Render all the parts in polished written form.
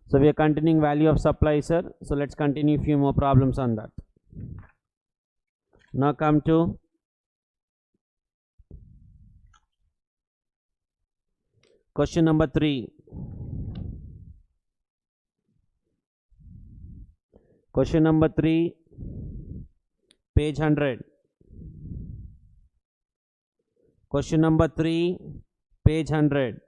So we are continuing value of supply, sir. So let's continue few more problems on that. Now come to question number 3. Question number 3, page 100. Question number 3, page 100.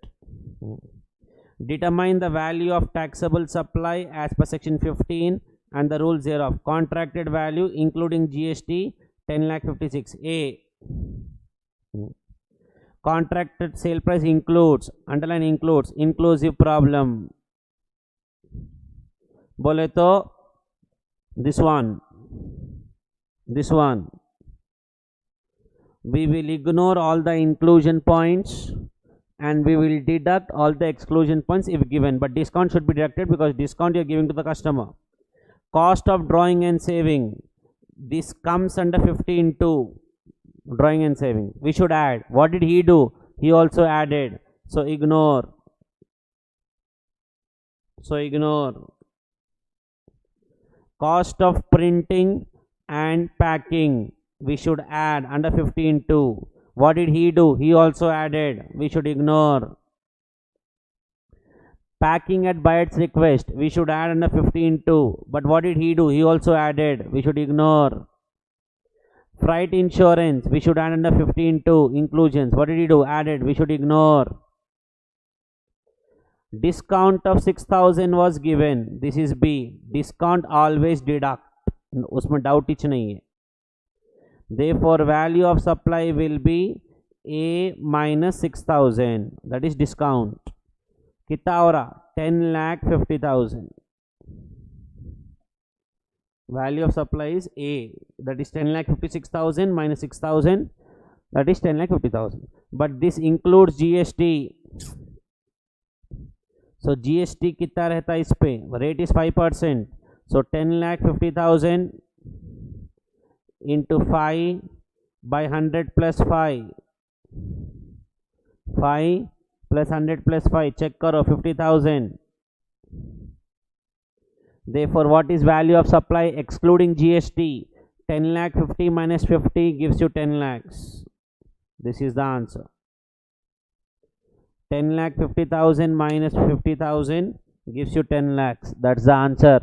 Determine the value of taxable supply as per section 15 and the rules thereof. Contracted value including GST 10,56,000. A. Contracted sale price includes, underline includes, inclusive problem. बोले तो this one. We will ignore all the inclusion points and we will deduct all the exclusion points if given, but discount should be deducted because discount you are giving to the customer. Cost of drawing and saving, this comes under 15(2), drawing and saving. We should add. What did he do? He also added. So ignore. Cost of printing and packing, we should add under 15(2). What did he do? He also added. We should ignore. Packing at buyer's request, we should add under 15(2). But what did he do? He also added. We should ignore. Freight insurance, we should add under 15(2). Inclusions, what did he do? Added. We should ignore. Discount of 6,000 was given. This is B. Discount always deduct. उसमें doubt ही नहीं है. Therefore, value of supply will be A minus 6,000. That is discount. कितना हो रहा? 10,50,000. Value of supply is A. That is 10,56,000 minus 6,000. That is 10,50,000. But this includes GST. So GST कितना रहता है इस पे? Rate is 5%. So 10,50,000 into 5 by 100 plus 5. 5 plus 100 plus 5. Check करो 50,000. Therefore, what is value of supply excluding GST? 10,50,000 minus 50 gives you 10 lakhs. This is the answer. 10,50,000 minus 50,000 gives you 10 lakhs. That's the answer.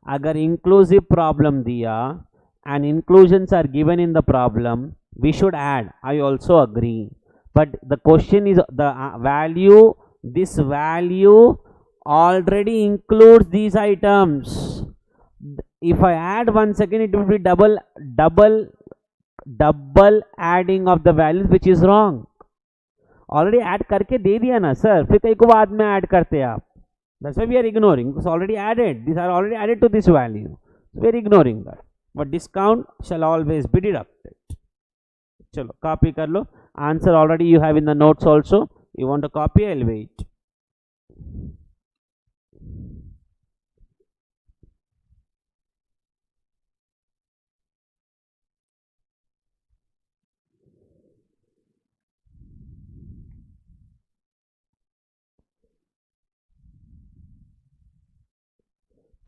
अगर inclusive problem दिया and inclusions are given in the problem, we should add. I also agree. But the question is the value, this value already includes these items. If I add once again, it will be double adding of the values, which is wrong. Already add करके दे दिया ना sir, फिर कई को बाद में add करते आप. That's why we are ignoring. It's already added. These are already added to this value. So we are ignoring that. But discount shall always be deducted. चलो copy कर लो. Answer already you have in the notes also. You want to copy? I'll wait.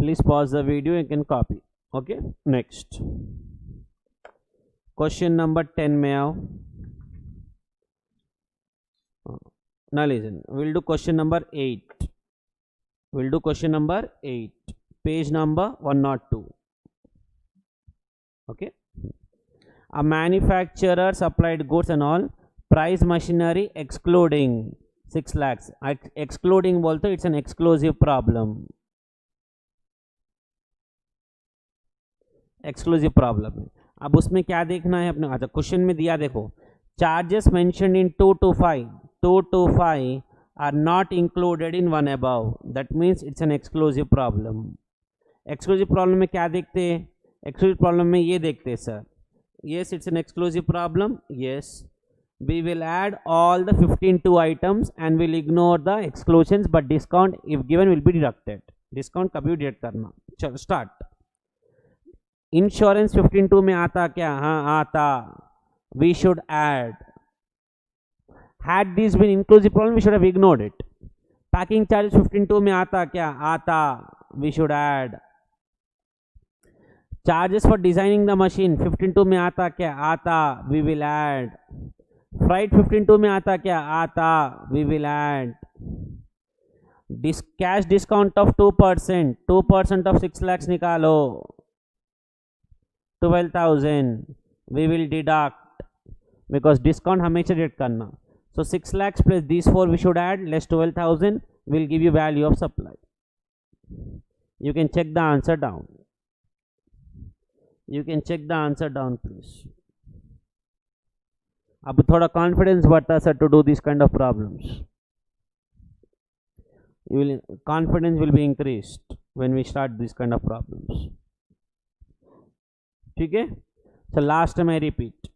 Please pause the video. You can copy. Okay. Next. Question number 10 में आओ. Now listen. We'll do question number 8. Page number 102. Okay. A manufacturer supplied goods and all. Price machinery excluding 6 lakhs. Excluding बोलते it's an exclusive problem. Exclusive problem है. अब उसमें क्या देखना है अपने? अच्छा क्वेश्चन में दिया देखो, charges mentioned in 2 to 5 are not included in one above. That means it's an exclusive problem. Exclusive problem में क्या देखते हैं? एक्सक्लूसिव प्रॉब्लम में ये देखते हैं sir. Yes, it's an exclusive problem. Yes, we will add all the 15(2) items and will ignore the exclusions, but discount if given will be deducted. Discount कभी deduct करना. चलो स्टार्ट. इंश्योरेंस 15(2) में आता क्या? हाँ आता. We should add. Had this been inclusive problem, we should have ignored it. Packing charges 15.2 में आता क्या? आता. We should add. Charges for designing the machine 15.2 में आता क्या? आता. We will add. Freight 15.2 में आता क्या? आता. We will add. Cash discount of 2%. 2% of 6 lakhs निकालो. 12,000. We will deduct because discount हमेशा deduct करना. So 6 lakhs plus these 4 we should add, less 12,000 will give you value of supply. You can check the answer down. You can check the answer down, please. अब थोड़ा confidence बढ़ता sir to do these kind of problems. Confidence will be increased when we start these kind of problems. ठीक है? So last time I repeat.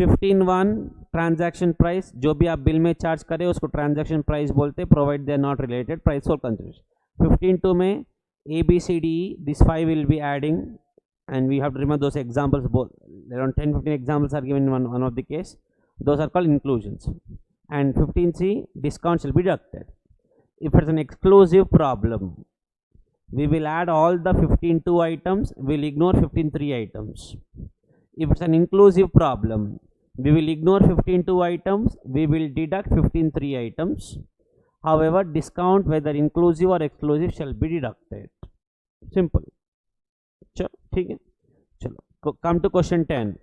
15.1 transaction price, जो भी आप bill में charge करें उसको ट्रांजैक्शन प्राइस बोलते, provide they are not related price for consideration. 15.2 में ABCD this 5 will be adding and we have to remember those examples, both around 10-15 examples are given in one of the case. Those are called inclusions. And 15C discounts will be deducted. If it's an exclusive problem, we will add all the 15.2 items, we'll ignore 15.3 items. If it's an inclusive problem, we will ignore 15.2 items, we will deduct 15.3 items. However, discount whether inclusive or exclusive shall be deducted. Simple. चलो ठीक है. चलो come to question 10.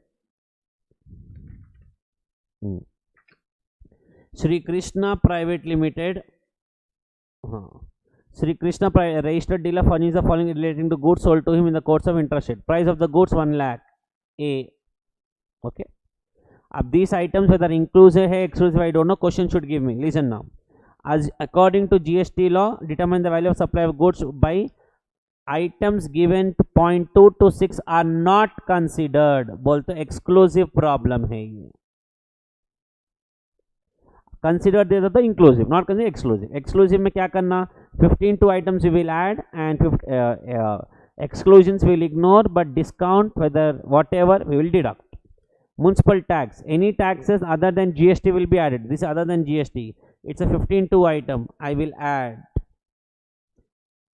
Sri Krishna Private Limited. Sri Krishna registered dealer furnishes the following relating to goods sold to him in the course of interest rate. Price of the goods 1 lakh. A. Okay. अब these items whether inclusive है exclusive I don't know. Question should give me. Listen now. As according to GST law, determine the value of supply of goods by items given to point 2 to 6 are not considered. बोलते exclusive problem है ये. Consider दे देता inclusive, not consider exclusive. Exclusive में क्या करना? 15 items we will add and exclusions we will ignore, but discount whether whatever we will deduct. Municipal tax, any taxes other than GST will be added. This is other than GST. It's a 15 item. I will add.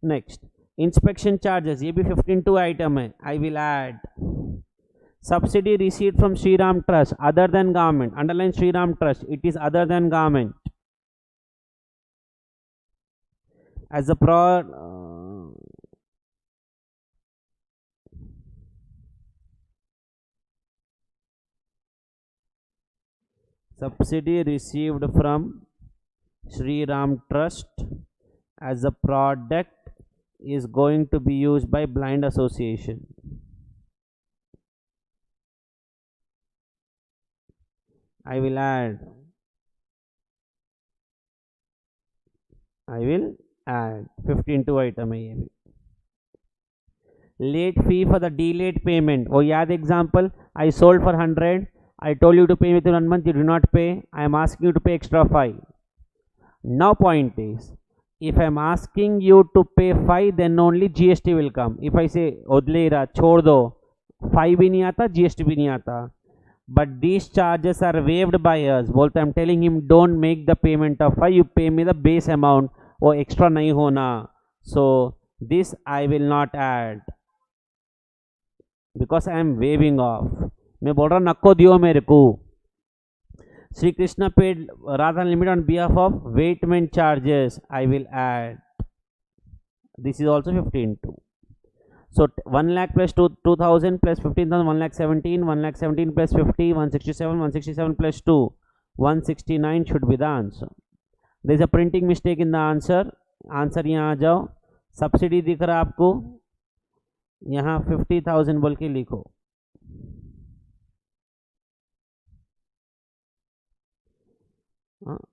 Next, inspection charges. ये भी 15 item है. I will add. Subsidy received from Sri Ram Trust other than government. Underline Sri Ram Trust. It is other than government. As a subsidy received from Sri Ram Trust as a product is going to be used by blind association. I will add. I will add 15 item है ये भी. Late fee for the delayed payment. वो याद example. I sold for 100. I told you to pay within 1 month. You do not pay. I am asking you to pay extra 5. Now point is, if I am asking you to pay 5, then only GST will come. If I say odleira छोड़ दो, 5 भी नहीं आता, GST भी नहीं आता. But these charges are waived by us. बोलते I'm telling him don't make the payment of 5. You pay me the base amount. वो extra नहीं होना. So this I will not add because I am waiving off. मैं बोल रहा नको दियो मेरे को. Sri Krishna paid Radhan Limited on behalf of weightment charges. I will add. This is also 15.2. So 1 lakh plus 2,000 plus 15,000, 1 lakh 17, 1 lakh 17 plus 50, 167, 167 plus 2, 169 should be the answer. There is a printing mistake in the answer. Answer यहाँ आ जाओ. Subsidy दिख रहा आपको, यहाँ 50,000 बोल के लिखो.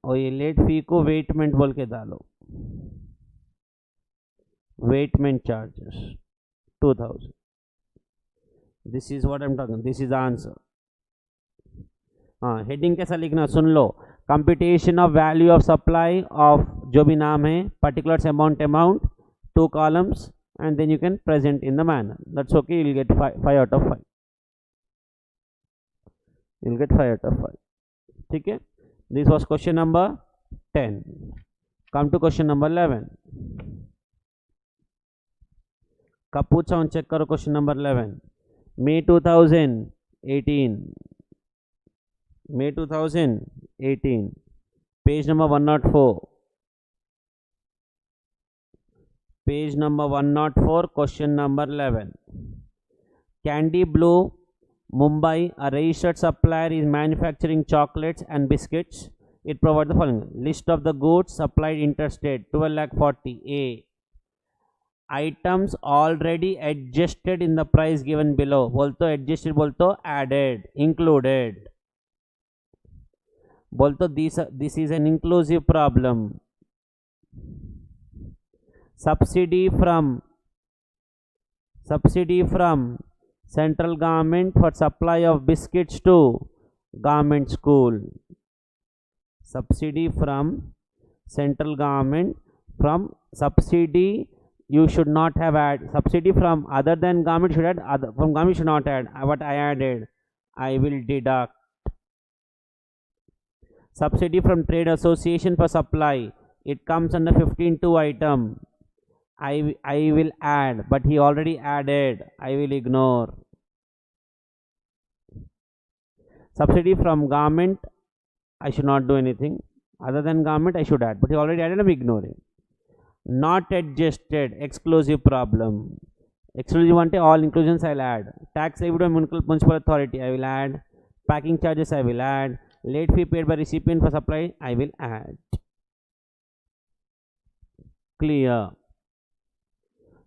और ये लेट फी को वेटमेंट बोल के डालो. Weighment charges 2000. This is what I am talking. This is the answer. हाँ, हेडिंग कैसा लिखना सुन लो. Computation of value of supply of जो भी नाम है, particulars amount 2 columns and then you can present in the manner. That's okay. You'll get 5 out of 5. You'll get 5 out of 5. ठीक है. This was question number 10. Come to question number 11. कब पूछा हूँ check करो question number 11. May 2018. May 2018. Page number 104. Page number 104, question number 11. Candy Blue, Mumbai, a registered supplier, is manufacturing chocolates and biscuits. It provides the following list of the goods supplied interstate. 12,40,000. A. Items already adjusted in the price given below. बोलतो adjusted, बोलतो added, included. बोलतो this is an inclusive problem. Subsidy from central government for supply of biscuits to government school. Subsidy from central government. From subsidy you should not have add. Subsidy from other than government should add. From government should not add. What I added, I will deduct. Subsidy from trade association for supply. It comes under 15(2) item. I will add, but he already added. I will ignore. Subsidy from government, I should not do anything. Other than government, I should add, but he already added. I'm ignoring. Not adjusted, exclusive problem. Exclusive ante all inclusions I'll add. Tax levied by municipal authority, I will add. Packing charges, I will add. Late fee paid by recipient for supply, I will add. Clear.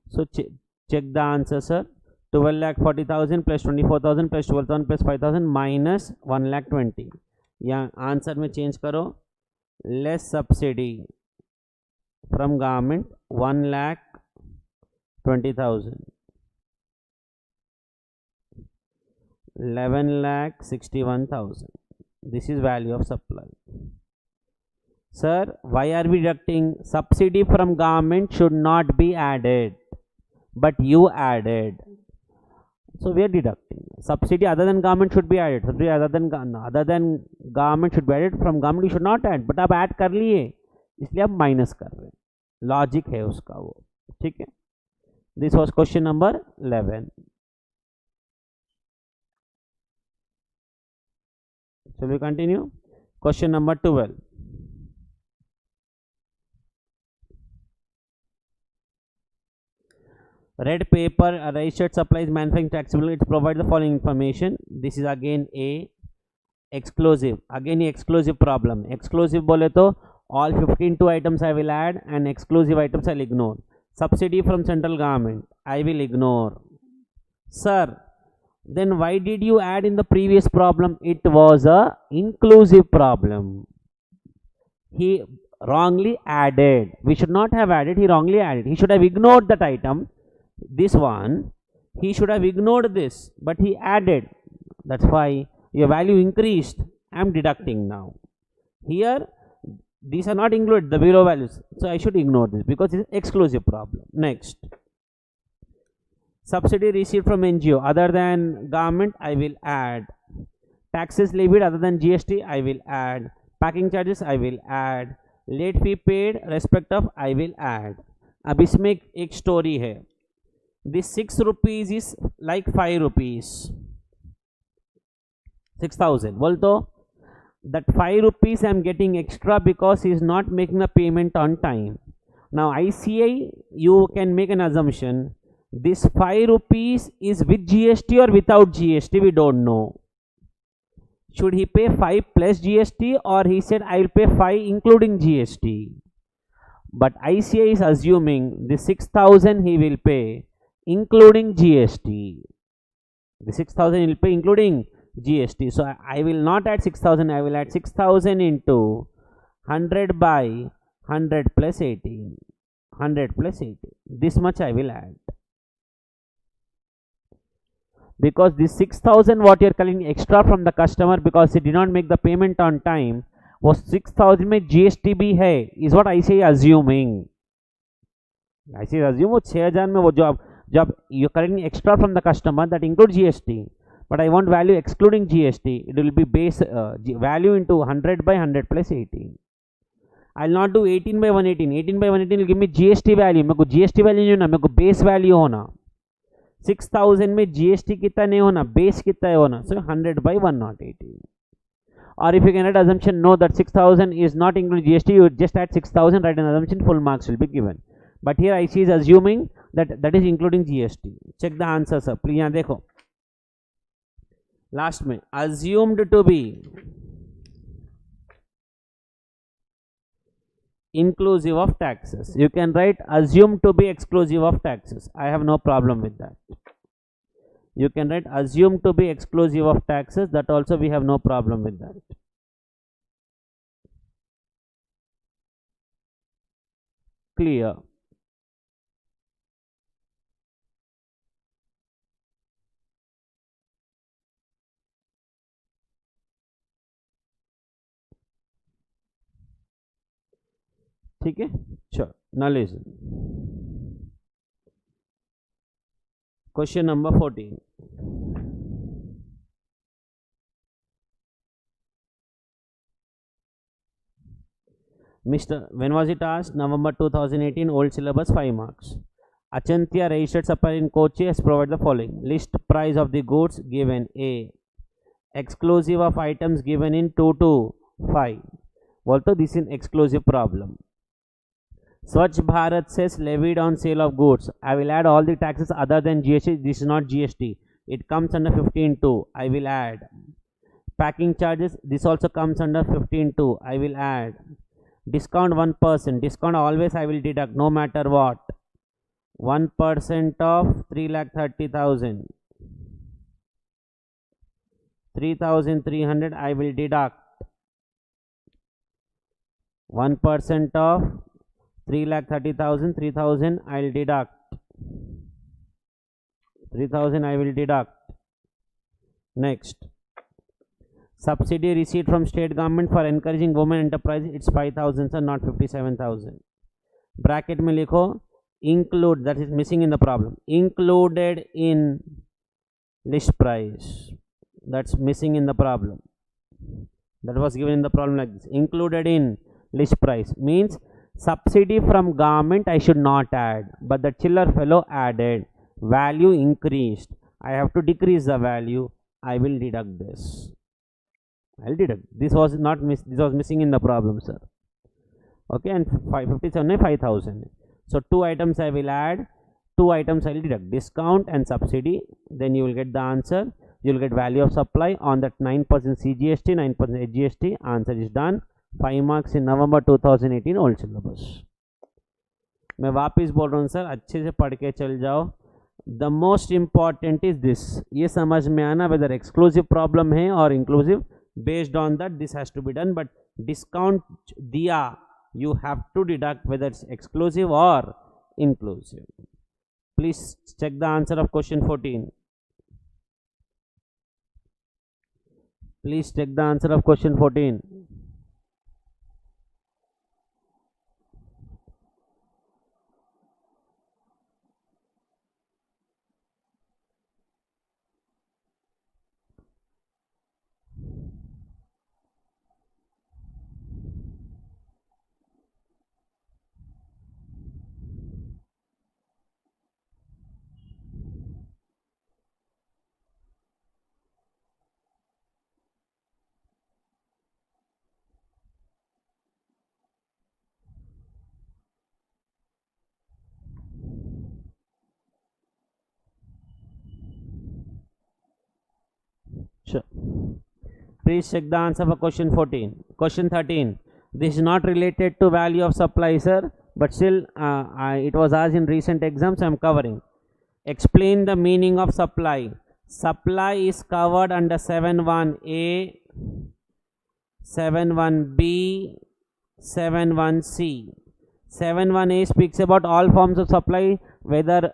So check the answer, sir. 12,40,000 plus 24,000 plus 12,000 plus 5,000 minus 1,20,000. यहाँ answer में change करो. Less subsidy from government 1,20,000. 11,61,000. This is value of supply. Sir, why are we deducting? Subsidy from government should not be added, but you added, so we are deducting. Subsidy other than government should be added. Subsidy other than government should be added. From government you should not add, but आप add कर लिए इसलिए आप minus कर रहे हैं. Logic है उसका वो. ठीक है. This was question number 11. Shall we continue? Question number 12. Red paper, a registered supply is manufacturing taxable. It provides the following information. This is again a exclusive. Again exclusive problem. Exclusive बोले तो all 15(2) items I will add and exclusive items I will ignore. Subsidy from central government, I will ignore. Sir, then why did you add in the previous problem? It was a inclusive problem. He wrongly added. We should not have added. He wrongly added. He should have ignored that item. This one, he should have ignored this, but he added. That's why your value increased. I am deducting now. Here, these are not included, the below values. So I should ignore this because it's an exclusive problem. Next. Subsidy received from NGO other than government, I will add. Taxes levied other than GST, I will add. Packing charges, I will add. Late fee paid respect of, I will add. अब इसमें एक story है. This 6 rupees is like 5 rupees. 6,000. बोल तो that 5 rupees I am getting extra because he is not making the payment on time. Now ICI, you can make an assumption. This 5 rupees is with GST or without GST, we don't know. Should he pay 5 plus GST or he said I will pay 5 including GST? But ICI is assuming the 6,000 he will pay including GST. The 6,000 he will pay including GST. So I will not add 6,000, I will add 6,000 into 100 by 100 plus 18. 100 plus 18. This much I will add. Because this 6,000 what you are collecting extra from the customer because he did not make the payment on time, was 6,000 में GST भी है, is what I say assuming. I say assume वो 6,000 में वो जब you are collecting extra from the customer that includes GST, but I want value excluding GST. It will be base value into 100 by 100 plus 18. I'll not do 18 by 118. 18 by 118 will give me GST value. मेरे को GST value नहीं होना, मेरे को base value होना. 6000 में GST कितना नहीं होना, base कितना है होना. So 100 by 118. Or if you can write assumption no, that 6000 is not including GST, you just add 6000, write an assumption, full marks will be given. But here IC is assuming that is including GST. Check the answer sir. Please यहाँ देखो. Last में assumed to be inclusive of taxes. You can write assumed to be exclusive of taxes. I have no problem with that. You can write assumed to be exclusive of taxes. That also we have no problem with that. Clear. ठीक है, sure. Now listen. Question number 14. Mr. When was it asked? November 2018. Old syllabus, 5 marks. Achantya registered supplier in Kochi has provided the following: list price of the goods given A, exclusive of items given in 2 to 5. Also, this is an exclusive problem. Swachh Bharat says levied on sale of goods. I will add all the taxes other than GST. This is not GST. It comes under 15(2). I will add. Packing charges. This also comes under 15(2). I will add. Discount 1%. Discount always I will deduct no matter what. 1% of 3,30,000. 3,300 I will deduct. 1% of 3,30,000, 3,000 I will deduct. 3,000 I will deduct. Next, subsidy received from state government for encouraging women enterprise. It's 5,000 sir, not 57,000. Bracket में लिखो include, that is missing in the problem. Included in list price. That's missing in the problem. That was given in the problem like this. Included in list price means subsidy from government I should not add, but the chiller fellow added. Value increased. I have to decrease the value. I will deduct this. I'll deduct. This was not this was missing in the problem, sir. Okay, and 557 5,000. So 2 items I will add. 2 items I will deduct. Discount and subsidy. Then you will get the answer. You will get value of supply on that 9% CGST, 9% HGST. Answer is done. 5 marks in November 2018 old syllabus. मैं वापस बोल रहा हूँ sir, अच्छे से पढ़ के चल जाओ. The most important is this. ये समझ में आना वेदर एक्सक्लूसिव प्रॉब्लम है और inclusive. Based on that this has to be done. But discount दिया, you have to deduct whether it's exclusive or inclusive. Please check the answer of question 14. Please check the answer of question 14. Sure. Please check the answer for question 14. Question 13. This is not related to value of supply, sir, but still it was asked in recent exams. I am covering. Explain the meaning of supply. Supply is covered under 7(1)(a), 7(1)(b), 7(1)(c). 7(1)(a) speaks about all forms of supply, whether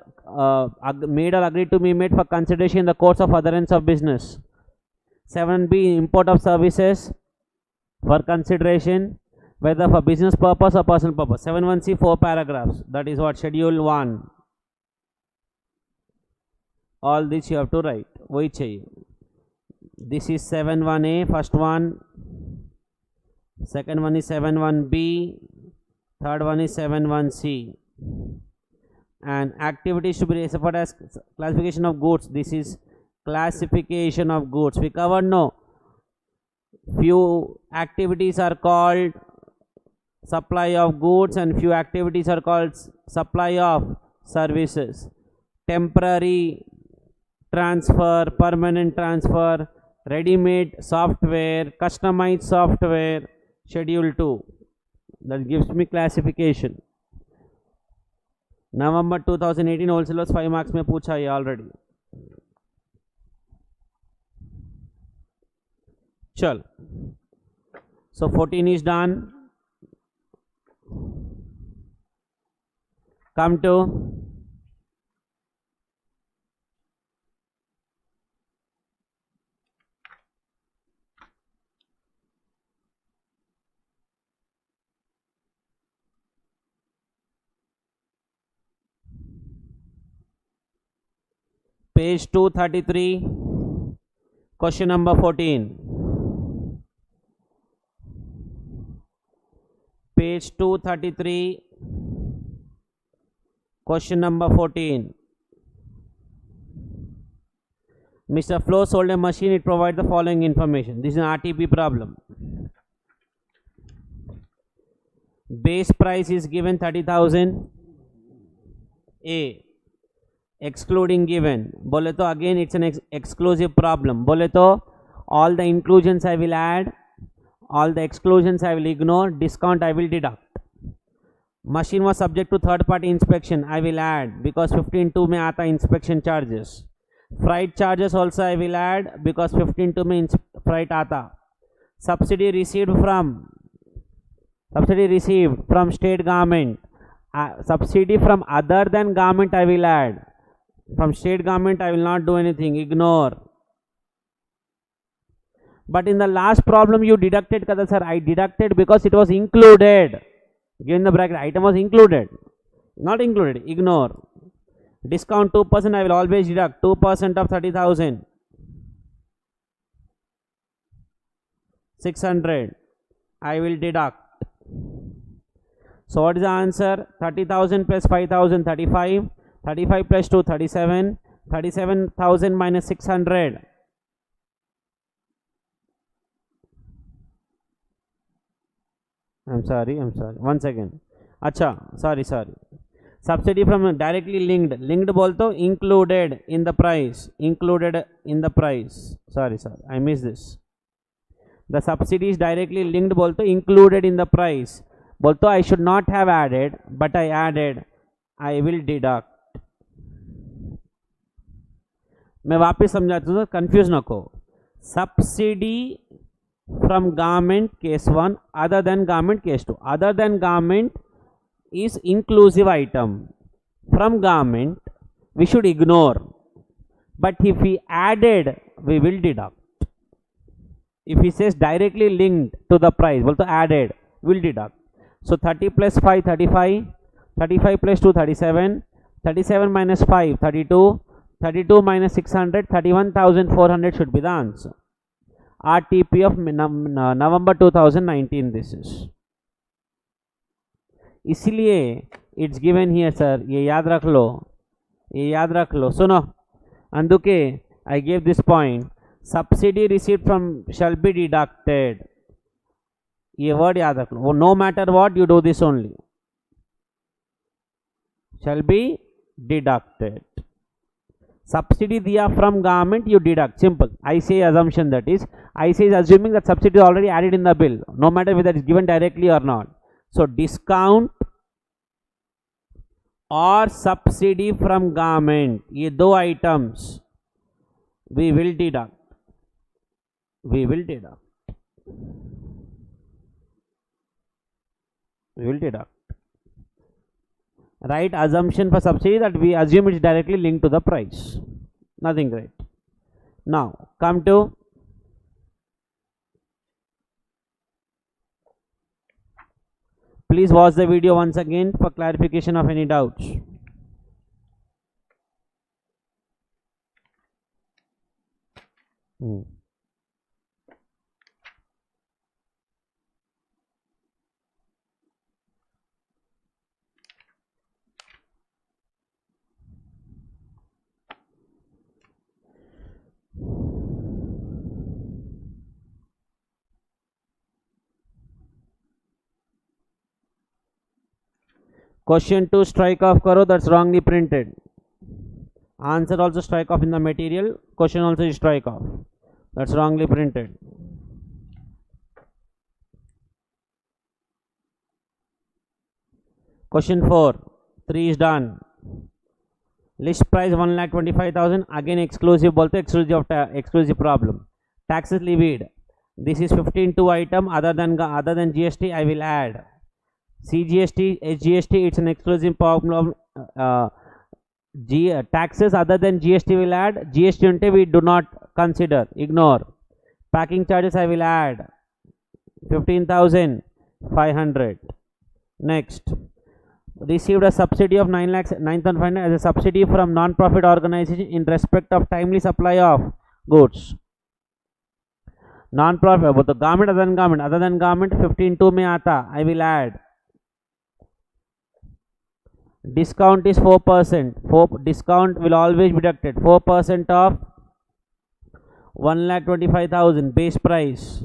made or agreed to be made for consideration in the course of furtherance of business. 7(b) import of services for consideration, whether for business purpose or personal purpose. 7(1)(c) 4 paragraphs. That is what schedule 1. All this you have to write. वही चाहिए. This is 71A, first one. Second one is 71B. Third one is 71C. And activity should be referred as classification of goods. This is classification of goods. We covered no. Few activities are called supply of goods and few activities are called supply of services. Temporary transfer, permanent transfer, ready-made software, customized software, schedule 2. That gives me classification. November 2018 wholesalers 5 marks में पूछा ये already. चल. So 14 is done. Come to page 233, question number 14. Page 233, question number 14. Mr. Flo sold a machine, it provides the following information. This is an RTP problem. Base price is given 30,000. A. Excluding given. बोले तो again it's an exclusive problem. बोले तो all the inclusions I will add, all the exclusions I will ignore, discount I will deduct. Machine was subject to third party inspection, I will add because 15(2) में आता inspection charges. Freight charges also I will add because 15(2) में freight आता. Subsidy received from state government. Subsidy from other than government I will add. From state government I will not do anything, ignore. But in the last problem you deducted kada sir, I deducted because it was included. Given the bracket, item was included, not included, ignore. Discount 2%, I will always deduct 2% of 30,000. 600, I will deduct. So what is the answer? 30,000 plus 5,000, 35. 35 plus 2, 37. 37,000 minus 600. I'm sorry. Once again. Acha, sorry. Subsidy from directly linked. Linked bolto included in the price. Included in the price. Sorry. I missed this. The subsidy is directly linked bolto included in the price. Bolto I should not have added, but I added. I will deduct. मैं वापस समझाता हूँ, confuse न को. Subsidy from government case 1, other than government case 2. Other than government is inclusive item. From government we should ignore, but if we added we will deduct. If he says directly linked to the price, also added, will deduct. So 30 plus 5, 35. 35 plus 2, 37. 37 minus 5, 32. 32 minus 600, 31,400 should be the answer. RTP of November 2019 this is. इसलिए it's given here sir, ये याद रख लो, सुनो, अंदुके I gave this point. Subsidy received from shall be deducted. ये word याद रख लो, no matter what you do this only. Shall be deducted. Subsidy diya from government, you deduct. Simple. I say assumption, that is, I say is assuming that subsidy is already added in the bill, no matter whether it is given directly or not. So discount or subsidy from government, ये दो items we will deduct. Right assumption for subsidy that we assume it is directly linked to the price. Nothing great. Now come to please watch the video once again for clarification of any doubts. Question 2 strike off karo, that's wrongly printed. Answer also strike off in the material. Question also is strike off, that's wrongly printed. Question 4, 3 is done. List price 1,25,000, again exclusive bolte, exclusive problem. Taxes levied, this is 15 item, other than GST I will add. CGST, SGST, it's an exclusive problem. Taxes other than GST will add, GST unte we do not consider, ignore. Packing charges I will add 15,500. Next, received a subsidy of 9,500 as a subsidy from non-profit organization in respect of timely supply of goods. Non-profit, but the government, other than government 15(2) mein aata, I will add. Discount is 4%. Discount will always be deducted. 4% of 1,25,000 base price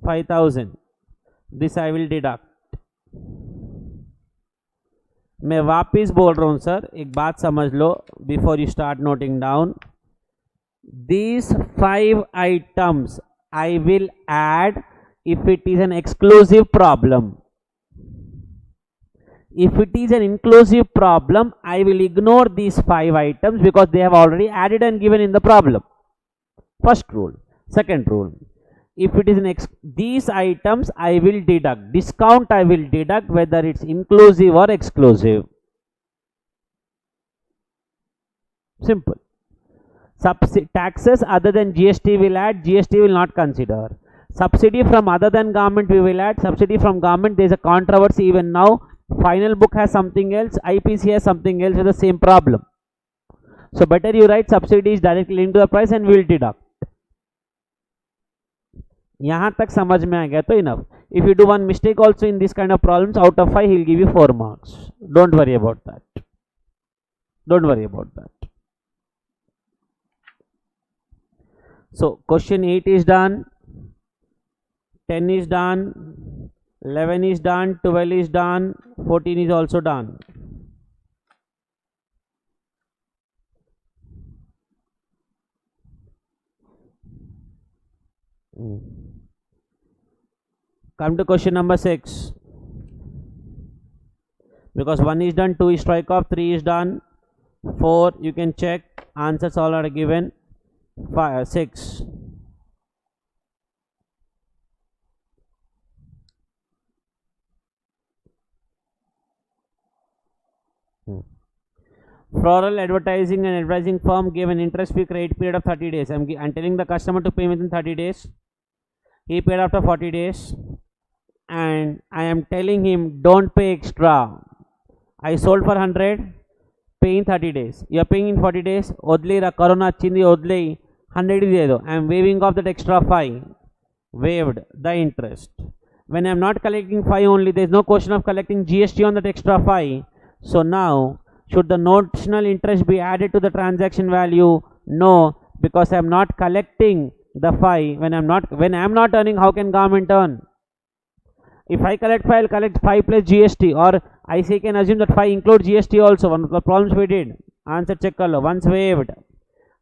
5,000. This I will deduct. मैं वापिस बोल रहा हूँ sir, एक बात समझ लो before you start noting down. These 5 items I will add if it is an exclusive problem. If it is an inclusive problem, I will ignore these 5 items because they have already added and given in the problem. First rule. Second rule, if it is these items I will deduct. Discount I will deduct whether it's inclusive or exclusive. Simple. Taxes other than GST will add, GST will not consider. Subsidy from other than government we will add, subsidy from government there is a controversy even now. Final book has something else, IPC has something else with the same problem. So better you write subsidy is directly linked to the price and we will deduct. यहाँ तक समझ में आ गया तो enough. If you do one mistake also in this kind of problems, out of 5 he will give you 4 marks. Don't worry about that. Don't worry about that. So question 8 is done, 10 is done, 11 is done, 12 is done, 14 is also done. Come to question number 6. Because 1 is done, 2 is strike off, 3 is done, 4 you can check, answers all are given. 5, 6. Floral advertising and advertising firm gave an interest-free credit period of 30 days. I'm telling the customer to pay within 30 days. He paid after 40 days. And I am telling him don't pay extra. I sold for 100, pay in 30 days. You are paying in 40 days. Odlei ra corona chindi odlei 100 dedo. I am waiving off that extra 5. Waived the interest. When I am not collecting 5 only, there is no question of collecting GST on that extra 5. So now, should the notional interest be added to the transaction value? No, because I am not collecting the 5. When I am not earning, how can government earn? If I collect 5, I will collect 5 plus GST, or I say can assume that 5 includes GST also. One of the problems we did. Answer check kar lo. Once waived,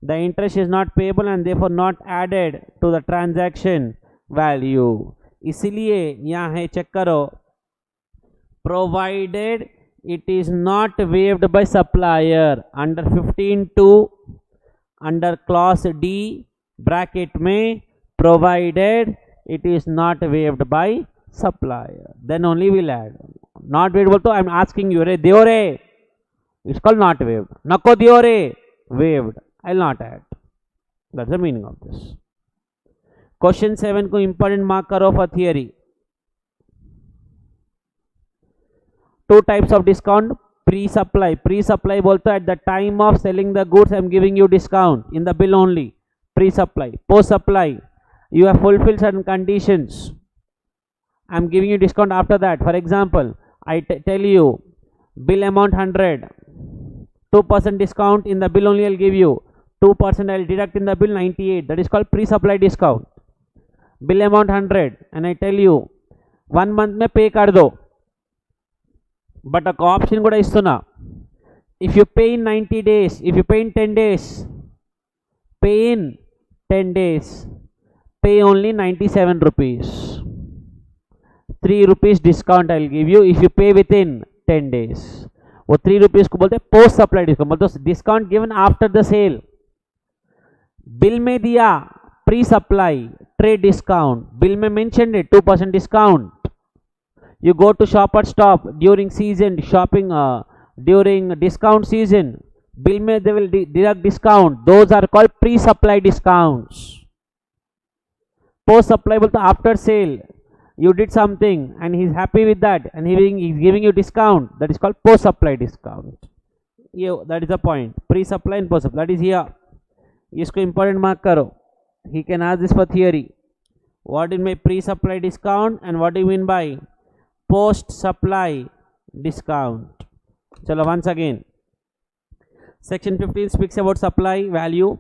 the interest is not payable and therefore not added to the transaction value. इसलिए यहाँ है check करो. Provided it is not waived by supplier under 15(2) under clause D bracket में, provided it is not waived by supplier, then only we'll add. Not waived बोल तो I am asking you रे दियो रे, it's called not waived. नको दियो रे, waived, I will not add. That's the meaning of this. Question 7 को important mark करो for theory. 2 types of discount. Pre-supply बोलता at the time of selling the goods I am giving you discount in the bill only. Pre-supply. Post-supply, you have fulfilled certain conditions, I am giving you discount after that. For example, I tell you bill amount 100, 2% discount in the bill only I will give you, 2% I will deduct in the bill 98. That is called pre-supply discount. Bill amount 100 and I tell you 1 month में pay कर दो. But ఒక option కూడా ఇస్తున్నా. If you pay in 90 days, if you pay in 10 days, pay in 10 days, pay only 97 rupees. 3 rupees discount I will give you if you pay within 10 days. वो 3 rupees को बोलते हैं post supply discount, मतलब discount given after the sale. Bill में दिया pre supply trade discount, bill में mention है 2% discount. You go to Shopper Stop during season shopping, during discount season, bill mein they will deduct discount. Those are called pre-supply discounts. Post supply bolte after sale you did something and he is happy with that and he is giving you discount, that is called post supply discount. That is the point. Pre-supply and post supply, that is here. Isko important mark karo. He can ask this for theory. What is my pre-supply discount and what do you mean by post supply discount? Chalo once again, section 15 speaks about supply value.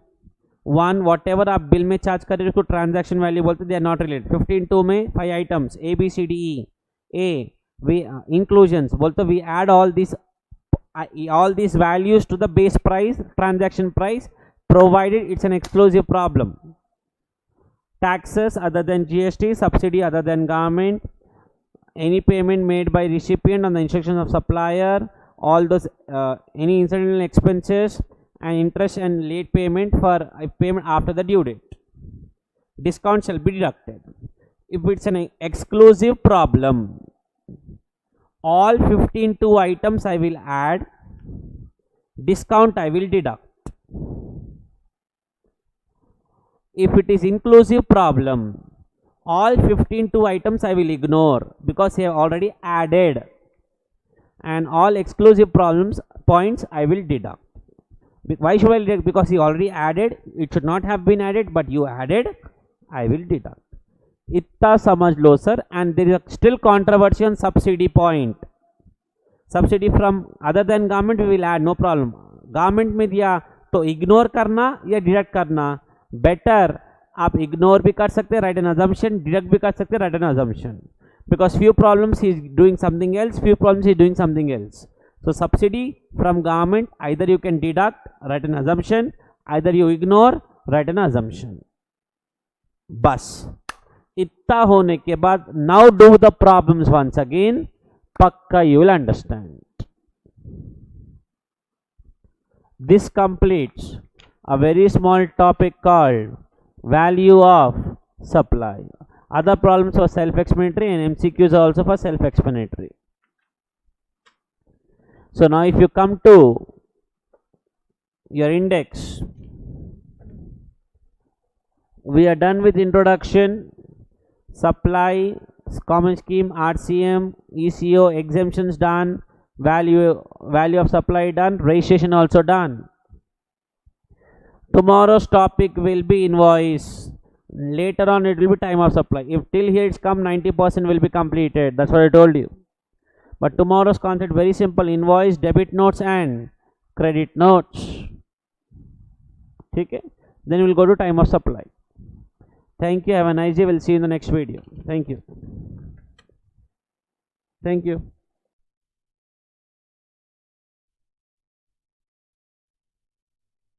One, whatever आप bill में charge कर रहे हो उसको transaction value बोलते, दे are not related. 15(2) में 5 items A B C D E. A, we inclusions बोलते we add all these values to the base price, transaction price, provided it's an exclusive problem. Taxes other than GST, subsidy other than government, any payment made by recipient on the instructions of supplier, all those any incidental expenses and interest and late payment for payment after the due date. Discount shall be deducted. If it's an exclusive problem, all 15(2) items I will add, discount I will deduct. If it is inclusive problem, all 15(2) items I will ignore because I have already added, and all exclusive problems points I will deduct. Why should I deduct? Because he already added, it should not have been added, but you added, I will deduct. इतना समझ लो sir. And there is still controversy on subsidy point. Subsidy from other than government we will add, no problem. Government में दिया तो ignore करना या deduct करना, better आप ignore भी कर सकते हैं, राइट एन अजम्पशन, डिडक्ट भी कर सकते हैं, right N assumption, because few problems he is doing something else, few problems he is doing something else. So subsidy from government, either you can deduct, write an assumption, either you ignore, write an assumption. बस इतना होने के बाद now do the problems once again, पक्का you will understand. This completes a very small topic called value of supply. Other problems were self-explanatory and MCQs are also for self-explanatory. So now if you come to your index, we are done with introduction, supply, common scheme, RCM, ECO, exemptions done, value of supply done, registration also done. Tomorrow's topic will be invoice. Later on it will be time of supply. If till here it's come, 90% will be completed. That's what I told you. But tomorrow's concept very simple: invoice, debit notes and credit notes. Okay? Then we'll go to time of supply. Thank you. Have a nice day. We'll see you in the next video. Thank you. Thank you.